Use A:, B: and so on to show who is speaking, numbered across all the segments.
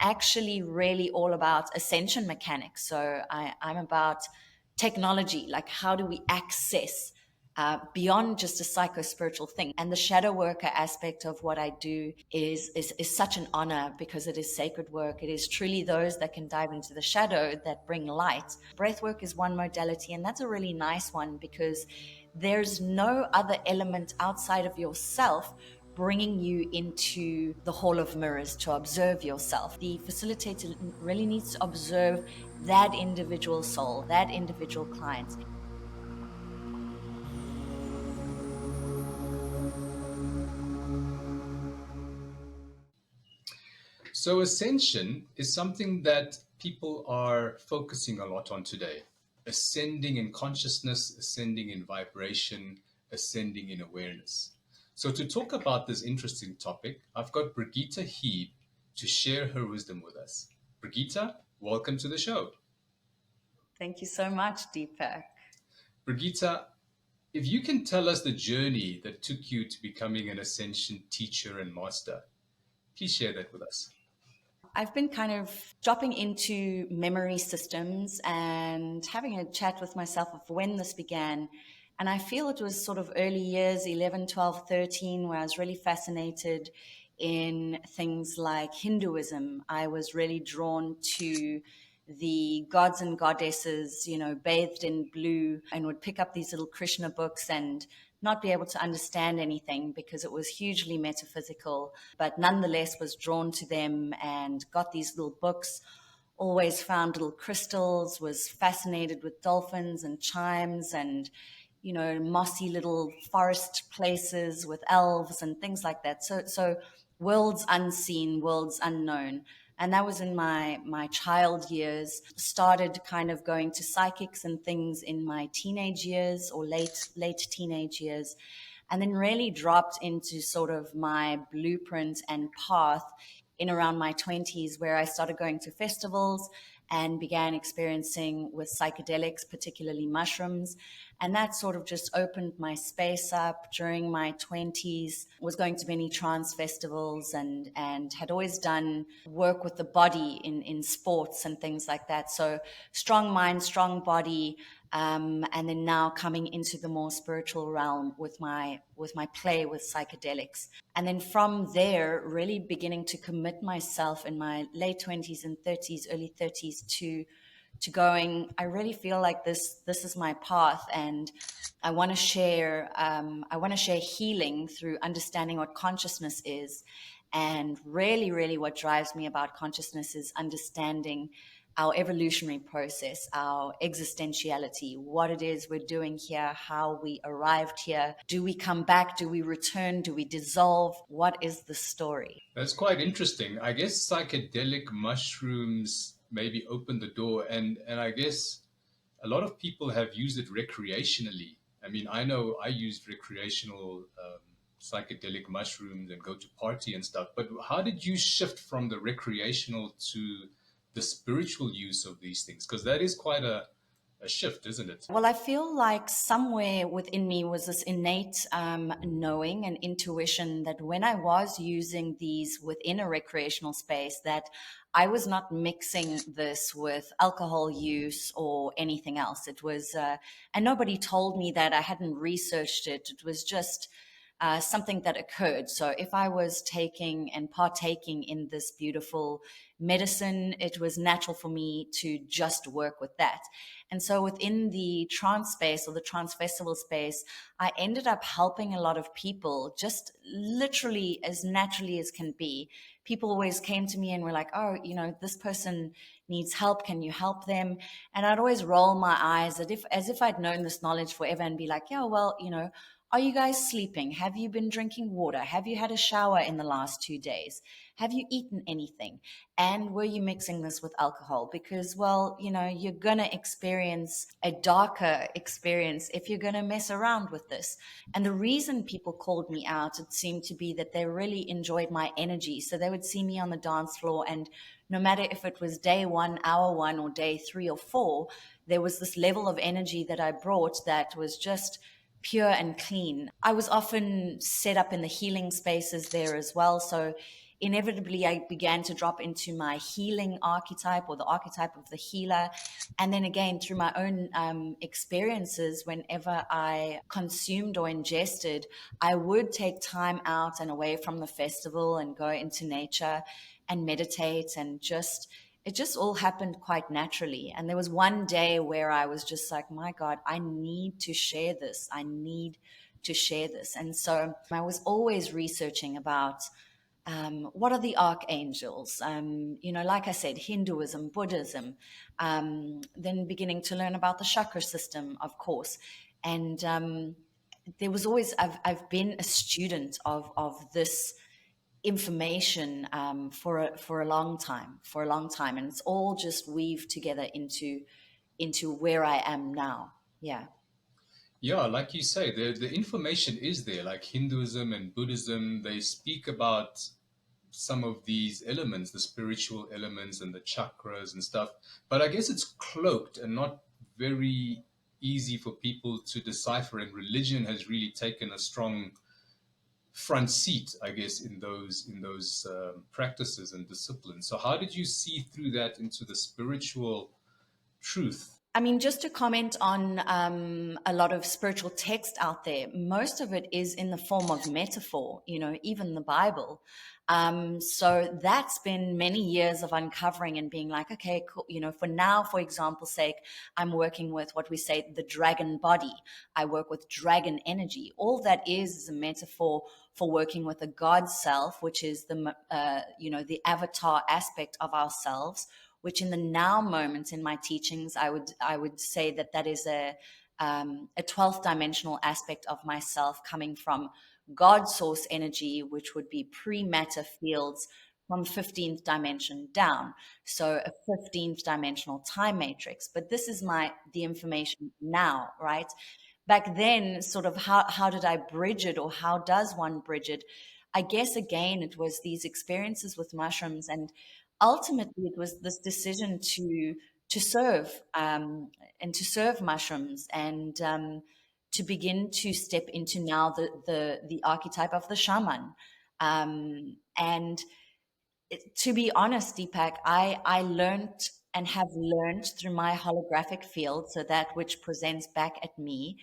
A: actually really all about ascension mechanics. So I'm about technology, like how do we access beyond just a psycho-spiritual thing. And the shadow worker aspect of what I do is such an honor because it is sacred work. It is truly those that can dive into the shadow that bring light. Breath work is one modality, and that's a really nice one because there's no other element outside of yourself bringing you into the hall of mirrors to observe yourself. The facilitator really needs to observe that individual soul, that individual client.
B: So, ascension is something that people are focusing a lot on today. Ascending in consciousness, ascending in vibration, ascending in awareness. So, to talk about this interesting topic, I've got Brigitte Heeb to share her wisdom with us. Brigitte, welcome to the show.
A: Thank you so much, Deepak.
B: Brigitte, if you can tell us the journey that took you to becoming an ascension teacher and master, please share that with us.
A: I've been kind of dropping into memory systems and having a chat with myself of when this began. And I feel it was sort of early years, 11, 12, 13, where I was really fascinated in things like Hinduism. I was really drawn to the gods and goddesses, bathed in blue, and would pick up these little Krishna books and not be able to understand anything because it was hugely metaphysical, but nonetheless was drawn to them and got these little books, always found little crystals, was fascinated with dolphins and chimes and, mossy little forest places with elves and things like that. So worlds unseen, worlds unknown. And that was in my child years. Started kind of going to psychics and things in my teenage years or late teenage years, and then really dropped into sort of my blueprint and path in around my 20s, where I started going to festivals and began experiencing with psychedelics, particularly mushrooms. And that sort of just opened my space up. During my 20s, was going to many trance festivals and had always done work with the body in sports and things like that. So strong mind, strong body, and then now coming into the more spiritual realm with my play with psychedelics. And then from there, really beginning to commit myself in my late 20s and 30s, early 30s to going, I really feel like this is my path, and I want to share healing through understanding what consciousness is. And really what drives me about consciousness is understanding our evolutionary process, our existentiality, what it is we're doing here, how we arrived here. Do we come back? Do we return? Do we dissolve? What is the story?
B: That's quite interesting. I guess psychedelic mushrooms maybe opened the door, and I guess a lot of people have used it recreationally. I mean, I know I used recreational psychedelic mushrooms and go to party and stuff, but how did you shift from the recreational to the spiritual use of these things? Because that is quite a shift, isn't it?
A: Well, I feel like somewhere within me was this innate knowing and intuition that when I was using these within a recreational space, that I was not mixing this with alcohol use or anything else. It was, and nobody told me that. I hadn't researched it. It was just something that occurred. So if I was taking and partaking in this beautiful medicine, it was natural for me to just work with that. And so within the trance space or the trance festival space, I ended up helping a lot of people just literally as naturally as can be. People always came to me and were like, oh, this person needs help. Can you help them? And I'd always roll my eyes as if I'd known this knowledge forever and be like, yeah, well, are you guys sleeping? Have you been drinking water? Have you had a shower in the last 2 days? Have you eaten anything? And were you mixing this with alcohol? Because, well, you're going to experience a darker experience if you're going to mess around with this. And the reason people called me out, it seemed to be that they really enjoyed my energy. So they would see me on the dance floor, and no matter if it was day 1, hour 1, or day 3 or 4, there was this level of energy that I brought that was just pure and clean. I was often set up in the healing spaces there as well. So inevitably I began to drop into my healing archetype, or the archetype of the healer. And then again, through my own experiences, whenever I consumed or ingested, I would take time out and away from the festival and go into nature and meditate, and just it just all happened quite naturally. And there was one day where I was just like, my God, I need to share this. I need to share this. And so I was always researching about what are the archangels? Like I said, Hinduism, Buddhism, then beginning to learn about the chakra system, of course. And there was always, I've been a student of this information for a long time, and it's all just weaved together into where I am now. Yeah.
B: Yeah, like you say, the information is there. Like Hinduism and Buddhism, they speak about some of these elements, the spiritual elements and the chakras and stuff. But I guess it's cloaked and not very easy for people to decipher. And religion has really taken a strong front seat, I guess, in those practices and disciplines. So how did you see through that into the spiritual truth?
A: I mean, just to comment on a lot of spiritual text out there, most of it is in the form of metaphor, even the Bible. So that's been many years of uncovering and being like, okay, cool. For now, for example's sake, I'm working with what we say the dragon body. I work with dragon energy. All that is a metaphor for working with a God self, which is the avatar aspect of ourselves, which in the now moment in my teachings, I would say that is a 12th dimensional aspect of myself coming from God source energy, which would be pre-matter fields from 15th dimension down. So a 15th dimensional time matrix. But this is the information now, right? Back then, sort of how did I bridge it, or how does one bridge it? I guess again, it was these experiences with mushrooms, and ultimately it was this decision to serve and to serve mushrooms, and to begin to step into now the archetype of the shaman. And to be honest, Deepak, I learned and have learned through my holographic field, so that which presents back at me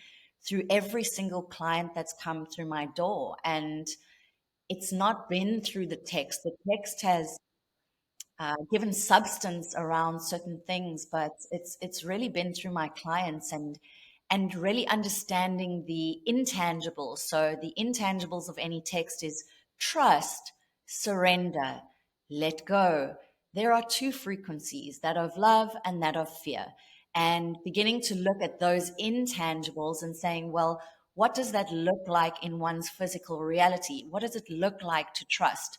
A: through every single client that's come through my door. And it's not been through the text. The text has given substance around certain things, but it's really been through my clients, and really understanding the intangibles. So the intangibles of any text is trust, surrender, let go. There are two frequencies, that of love and that of fear. And beginning to look at those intangibles and saying, well, what does that look like in one's physical reality? What does it look like to trust?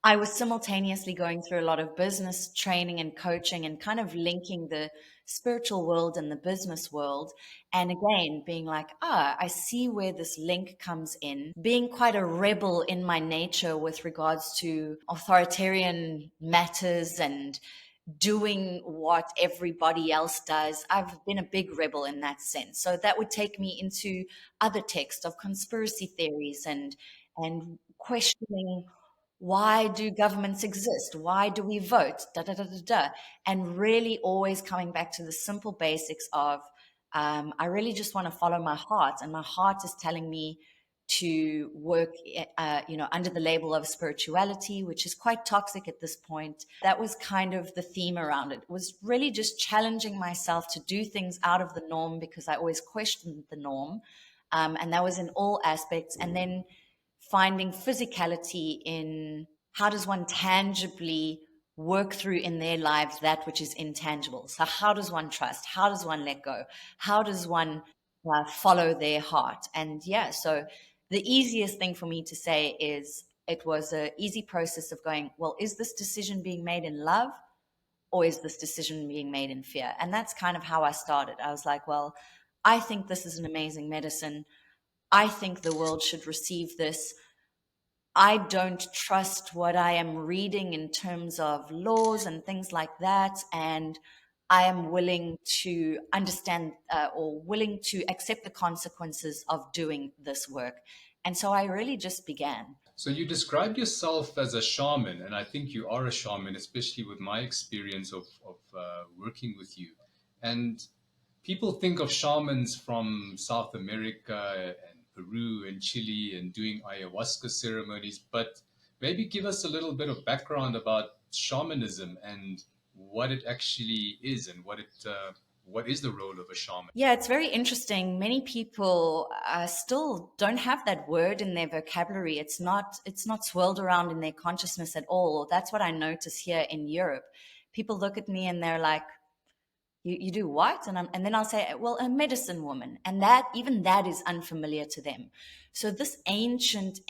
A: I was simultaneously going through a lot of business training and coaching, and kind of linking the spiritual world and the business world. And again, being like, I see where this link comes in. Being quite a rebel in my nature with regards to authoritarian matters and doing what everybody else does. I've been a big rebel in that sense. So that would take me into other texts of conspiracy theories, and questioning, why do governments exist? Why do we vote? Da, da, da, da, da. And really always coming back to the simple basics of, I really just want to follow my heart. And my heart is telling me to work, under the label of spirituality, which is quite toxic at this point. That was kind of the theme around it. It was really just challenging myself to do things out of the norm, because I always questioned the norm. And that was in all aspects. And then finding physicality in, how does one tangibly work through in their lives that which is intangible. So how does one trust? How does one let go? How does one follow their heart? And yeah, so the easiest thing for me to say is, it was an easy process of going, well, is this decision being made in love, or is this decision being made in fear? And that's kind of how I started. I was like, well, I think this is an amazing medicine. I think the world should receive this. I don't trust what I am reading in terms of laws and things like that. And I am willing to understand, or willing to accept the consequences of doing this work. And so I really just began.
B: So you described yourself as a shaman, and I think you are a shaman, especially with my experience of working with you. And people think of shamans from South America and Peru and Chile and doing ayahuasca ceremonies, but maybe give us a little bit of background about shamanism and what it actually is and what is the role of a shaman.
A: Yeah, it's very interesting. Many people still don't have that word in their vocabulary. It's not swirled around in their consciousness at all. That's what I notice here in Europe. People look at me and they're like, you do what? And then I'll say, well, a medicine woman. And that, even that is unfamiliar to them. So this ancient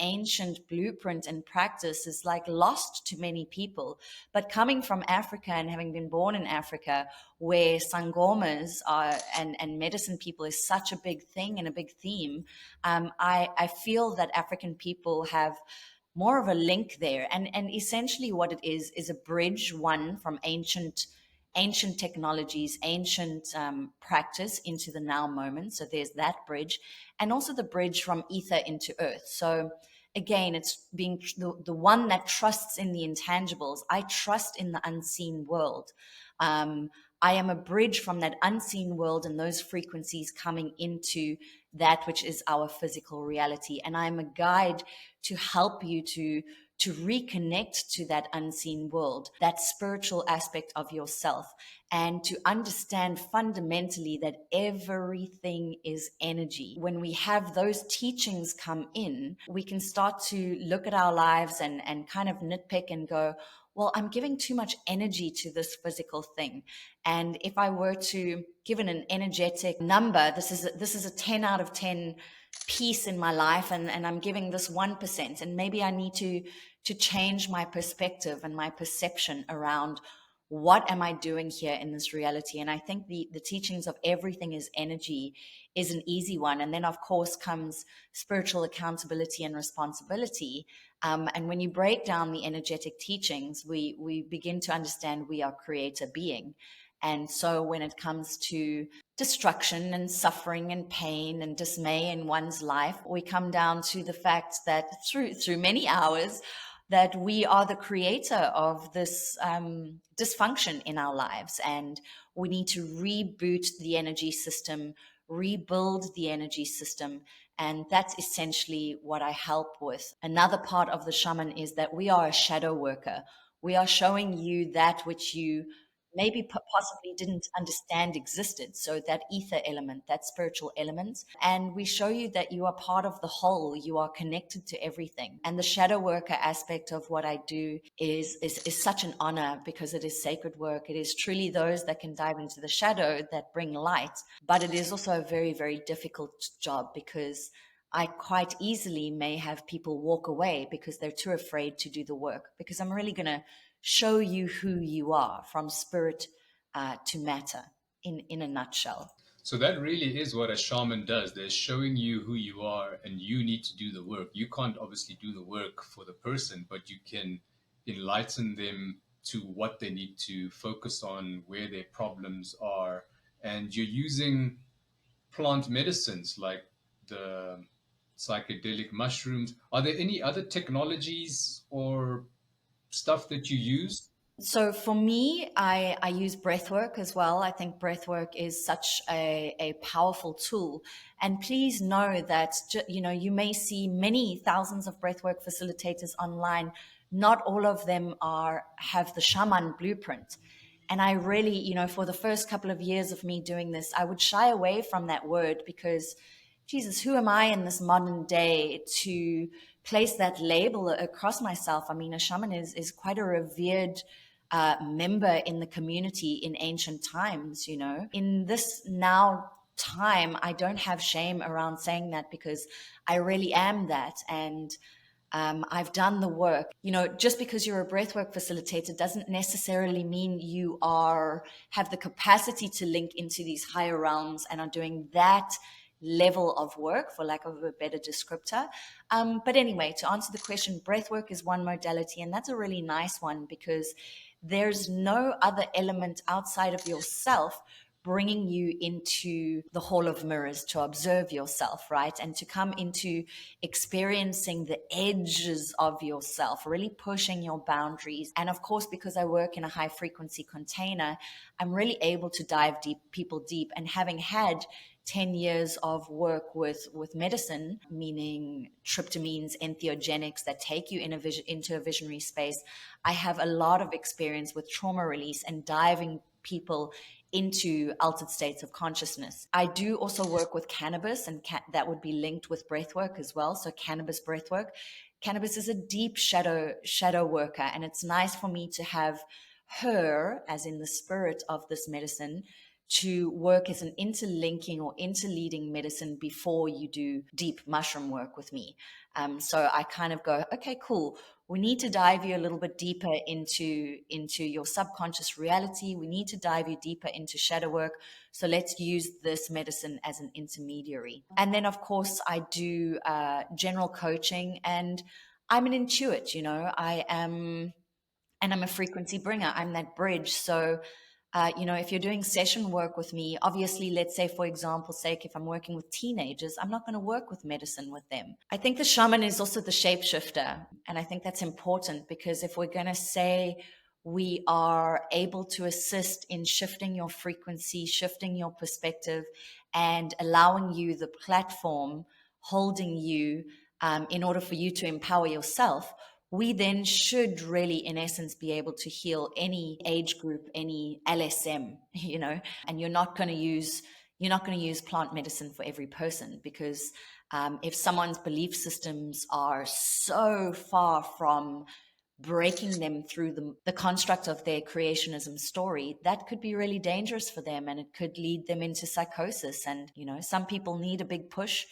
A: blueprint and practice is like lost to many people. But coming from Africa and having been born in Africa, where sangomas are and medicine people is such a big thing and a big theme, I feel that African people have more of a link there. And essentially what it is a bridge, one from ancient technologies, ancient practice into the now moment. So there's that bridge, and also the bridge from ether into earth. So again, it's being the one that trusts in the intangibles. I trust in the unseen world. I am a bridge from that unseen world and those frequencies coming into that which is our physical reality. And I'm a guide to help you to reconnect to that unseen world, that spiritual aspect of yourself, and to understand fundamentally that everything is energy. When we have those teachings come in, we can start to look at our lives and kind of nitpick and go, well, I'm giving too much energy to this physical thing. And if I were to give it an energetic number, this is a 10 out of 10 piece in my life, and I'm giving this 1%. And maybe I need to change my perspective and my perception around what am I doing here in this reality. And I think the teachings of everything is energy is an easy one. And then of course comes spiritual accountability and responsibility. And when you break down the energetic teachings, we begin to understand we are creator being. And so when it comes to destruction and suffering and pain and dismay in one's life, we come down to the fact that through many hours, that we are the creator of this dysfunction in our lives. And we need to reboot the energy system, rebuild the energy system. And that's essentially what I help with. Another part of the shaman is that we are a shadow worker. We are showing you that which you maybe possibly didn't understand existed. So that ether element, that spiritual element. And we show you that you are part of the whole, you are connected to everything. And the shadow worker aspect of what I do is such an honor, because it is sacred work. It is truly those that can dive into the shadow that bring light. But it is also a very, very difficult job, because I quite easily may have people walk away because they're too afraid to do the work, because I'm really going to show you who you are from spirit to matter in a nutshell.
B: So that really is what a shaman does. They're showing you who you are, and you need to do the work. You can't obviously do the work for the person, but you can enlighten them to what they need to focus on, where their problems are. And you're using plant medicines like the psychedelic mushrooms. Are there any other technologies or stuff that you use?
A: So for me, I use breath work as well. I think breath work is such a powerful tool. And please know that, you may see many thousands of breathwork facilitators online. Not all of them have the shaman blueprint. And I really, for the first couple of years of me doing this, I would shy away from that word, because Jesus, who am I in this modern day to place that label across myself? I mean, a shaman is quite a revered member in the community in ancient times. In this now time, I don't have shame around saying that, because I really am that. And I've done the work. Just because you're a breathwork facilitator doesn't necessarily mean you have the capacity to link into these higher realms and are doing that level of work, for lack of a better descriptor. But anyway, to answer the question, breathwork is one modality, and that's a really nice one, because there's no other element outside of yourself bringing you into the Hall of Mirrors to observe yourself, right? And to come into experiencing the edges of yourself, really pushing your boundaries. And of course, because I work in a high frequency container, I'm really able to dive deep, people deep. And having had 10 years of work with medicine, meaning tryptamines, entheogenics that take you into a visionary space, I have a lot of experience with trauma release and diving people into altered states of consciousness. I do also work with cannabis, and that would be linked with breath work as well. So cannabis breath work. Cannabis is a deep shadow worker, and it's nice for me to have her, as in the spirit of this medicine, to work as an interlinking or interleading medicine before you do deep mushroom work with me. So I kind of go, okay, cool. We need to dive you a little bit deeper into your subconscious reality. We need to dive you deeper into shadow work. So let's use this medicine as an intermediary. And then, of course, I do general coaching, and I'm an intuit, and I'm a frequency bringer. I'm that bridge. So if you're doing session work with me, obviously, let's say, for example's sake, if I'm working with teenagers, I'm not going to work with medicine with them. I think the shaman is also the shapeshifter. And I think that's important, because if we're going to say we are able to assist in shifting your frequency, shifting your perspective, and allowing you the platform, holding you in order for you to empower yourself, we then should really, in essence, be able to heal any age group, any LSM, and you're not going to use plant medicine for every person, because if someone's belief systems are so far from breaking them through the construct of their creationism story, that could be really dangerous for them, and it could lead them into psychosis. And, some people need a big push.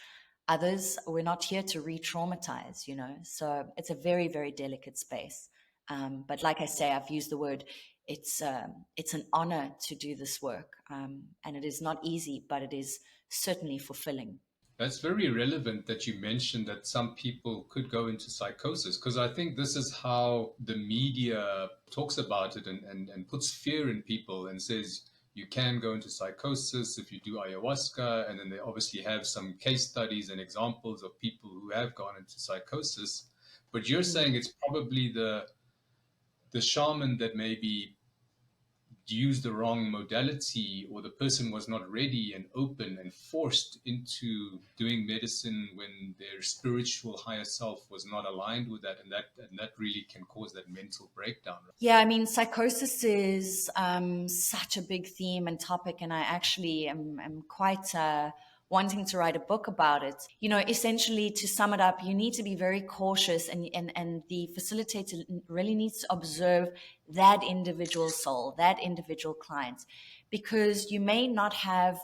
A: Others, we're not here to re-traumatize, so it's a very, very delicate space. But like I say, I've used the word, it's an honor to do this work. And it is not easy, but it is certainly fulfilling.
B: That's very relevant that you mentioned that some people could go into psychosis, because I think this is how the media talks about it and puts fear in people and says, you can go into psychosis if you do ayahuasca. And then they obviously have some case studies and examples of people who have gone into psychosis. But you're saying it's probably the shaman that maybe used the wrong modality, or the person was not ready and open and forced into doing medicine when their spiritual higher self was not aligned with that, and that really can cause that mental breakdown.
A: Yeah, I mean, psychosis is such a big theme and topic, and I actually am quite wanting to write a book about it. Essentially, to sum it up, you need to be very cautious, and the facilitator really needs to observe that individual soul, that individual client, because you may not have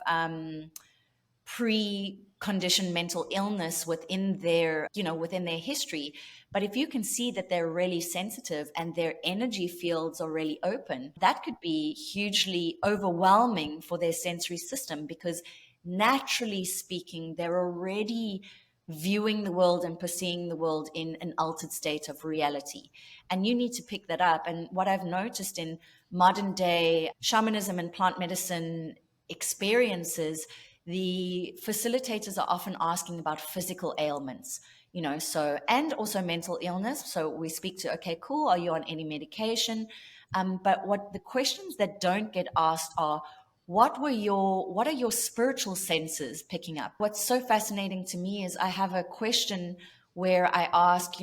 A: pre-conditioned mental illness within their history. But if you can see that they're really sensitive and their energy fields are really open, that could be hugely overwhelming for their sensory system, because naturally speaking, they're already viewing the world and perceiving the world in an altered state of reality. And you need to pick that up. And what I've noticed in modern day shamanism and plant medicine experiences, the facilitators are often asking about physical ailments, and also mental illness. So we speak to, okay, cool, are you on any medication? But what the questions that don't get asked are, what are your spiritual senses picking up? What's so fascinating to me is I have a question where I ask,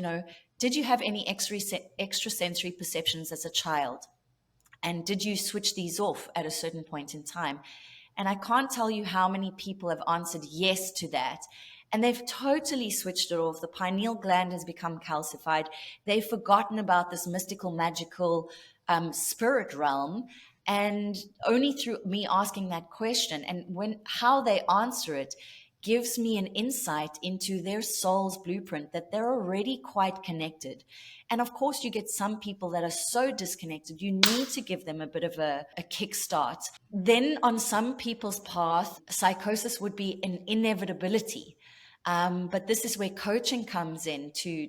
A: did you have any extrasensory perceptions as a child? And did you switch these off at a certain point in time? And I can't tell you how many people have answered yes to that. And they've totally switched it off. The pineal gland has become calcified. They've forgotten about this mystical, magical spirit realm. And only through me asking that question, and how they answer it gives me an insight into their soul's blueprint, that they're already quite connected. And of course, you get some people that are so disconnected, you need to give them a bit of a kickstart. Then on some people's path, psychosis would be an inevitability. But this is where coaching comes in to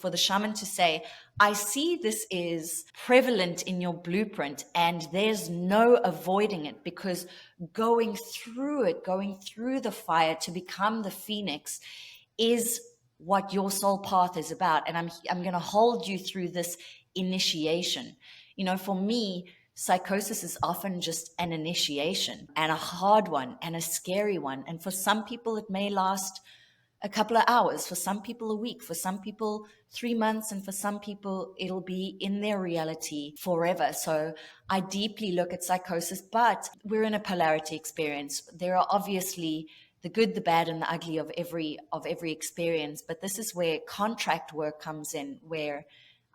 A: for the shaman to say, I see this is prevalent in your blueprint and there's no avoiding it, because going through it, going through the fire to become the phoenix is what your soul path is about. And I'm going to hold you through this initiation. You know, for me, psychosis is often just an initiation, and a hard one and a scary one. And for some people, it may last a couple of hours, for some people a week, for some people 3 months, and for some people it'll be in their reality forever. So I deeply look at psychosis, but we're in a polarity experience. There are obviously the good, the bad, and the ugly of every experience. But this is where contract work comes in, where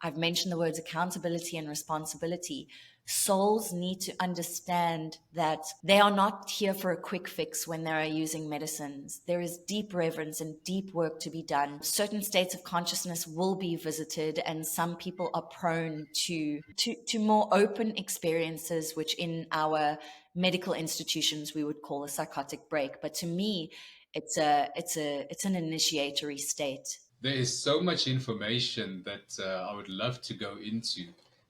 A: I've mentioned the words accountability and responsibility. Souls need to understand that they are not here for a quick fix when they are using medicines. There is deep reverence and deep work to be done. Certain states of consciousness will be visited, and some people are prone to more open experiences, which in our medical institutions we would call a psychotic break. But to me, it's an initiatory state.
B: There is so much information that I would love to go into.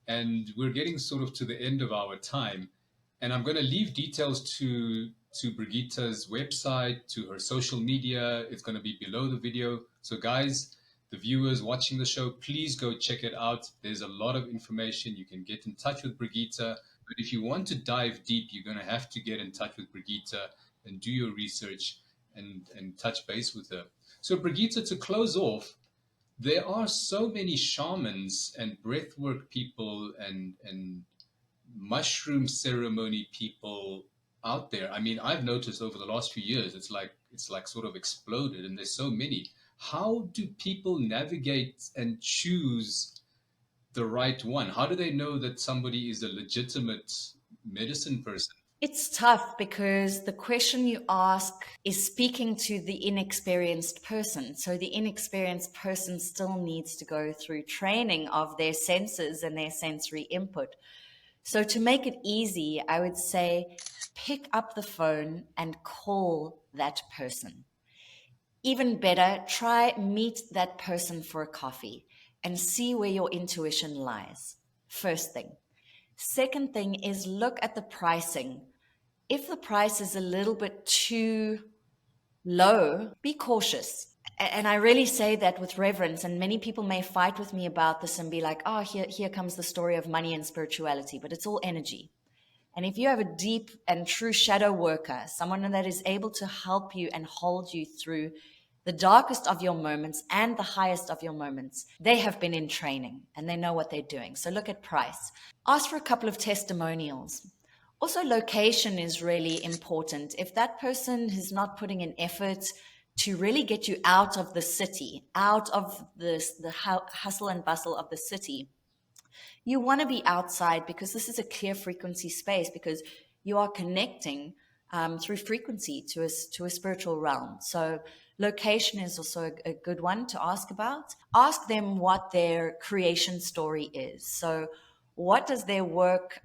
B: And we're getting sort of to the end of our time. And I'm going to leave details to Brigitte's website, to her social media. It's going to be below the video. So, guys, the viewers watching the show, please go check it out. There's a lot of information. You can get in touch with Brigitte. But if you want to dive deep, you're going to have to get in touch with Brigitte and do your research and touch base with her. So, Brigitte, to close off, there are so many shamans and breathwork people and mushroom ceremony people out there. I mean, I've noticed over the last few years, it's like sort of exploded, and there's so many. How do people navigate and choose the right one? How do they know that somebody is a legitimate medicine person?
A: It's tough because the question you ask is speaking to the inexperienced person. So the inexperienced person still needs to go through training of their senses and their sensory input. So to make it easy, I would say pick up the phone and call that person. Even better, try meet that person for a coffee and see where your intuition lies. First thing. Second thing is look at the pricing. If the price is a little bit too low, be cautious. And I really say that with reverence. And many people may fight with me about this and be like, oh, here comes the story of money and spirituality, but it's all energy. And if you have a deep and true shadow worker, someone that is able to help you and hold you through the darkest of your moments and the highest of your moments, they have been in training and they know what they're doing. So look at price. Ask for a couple of testimonials. Also, location is really important. If that person is not putting in effort to really get you out of the city, out of the hustle and bustle of the city, you want to be outside, because this is a clear frequency space, because you are connecting through frequency to a spiritual realm. So location is also a good one to ask about. Ask them what their creation story is. So what does their work,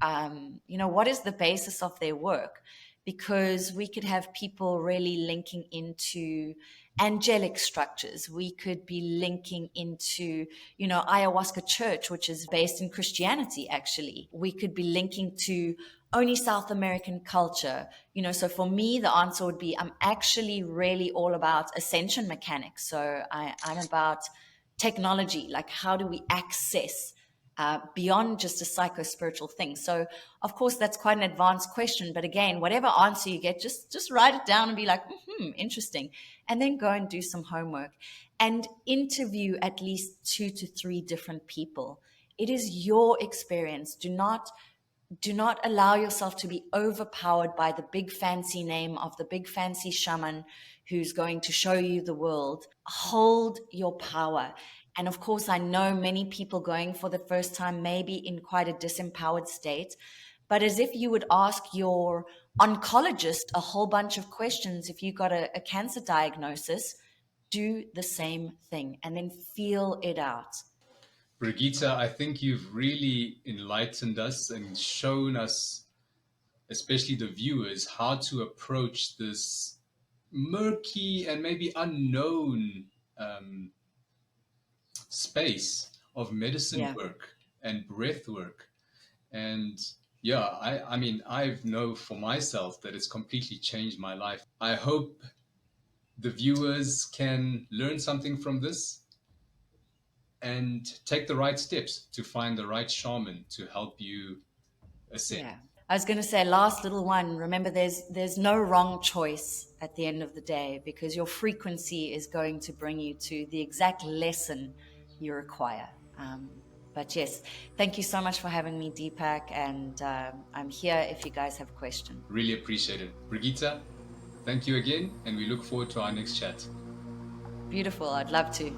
A: what is the basis of their work? Because we could have people really linking into angelic structures. We could be linking into, ayahuasca church, which is based in Christianity, actually. We could be linking to only South American culture. So for me, the answer would be, I'm actually really all about ascension mechanics. So I'm about technology, like how do we access beyond just a psycho-spiritual thing. So of course that's quite an advanced question, but again, whatever answer you get, just write it down and be like, interesting. And then go and do some homework and interview at least 2 to 3 different people. It is your experience. Do not allow yourself to be overpowered by the big fancy name of the big fancy shaman who's going to show you the world. Hold your power. And of course, I know many people going for the first time may be in quite a disempowered state, but as if you would ask your oncologist a whole bunch of questions if you got a cancer diagnosis, do the same thing and then feel it out.
B: Brigitte, I think you've really enlightened us and shown us, especially the viewers, how to approach this murky and maybe unknown space of medicine
A: Yeah.
B: work and breath work. And yeah, I mean, I know for myself that it's completely changed my life. I hope the viewers can learn something from this and take the right steps to find the right shaman to help you ascend.
A: Yeah. I was going to say, last little one. Remember, there's no wrong choice at the end of the day, because your frequency is going to bring you to the exact lesson you require. But yes, thank you so much for having me, Deepak, and I'm here if you guys have questions.
B: Really appreciate it. Brigitte, thank you again, and we look forward to our next chat.
A: Beautiful. I'd love to.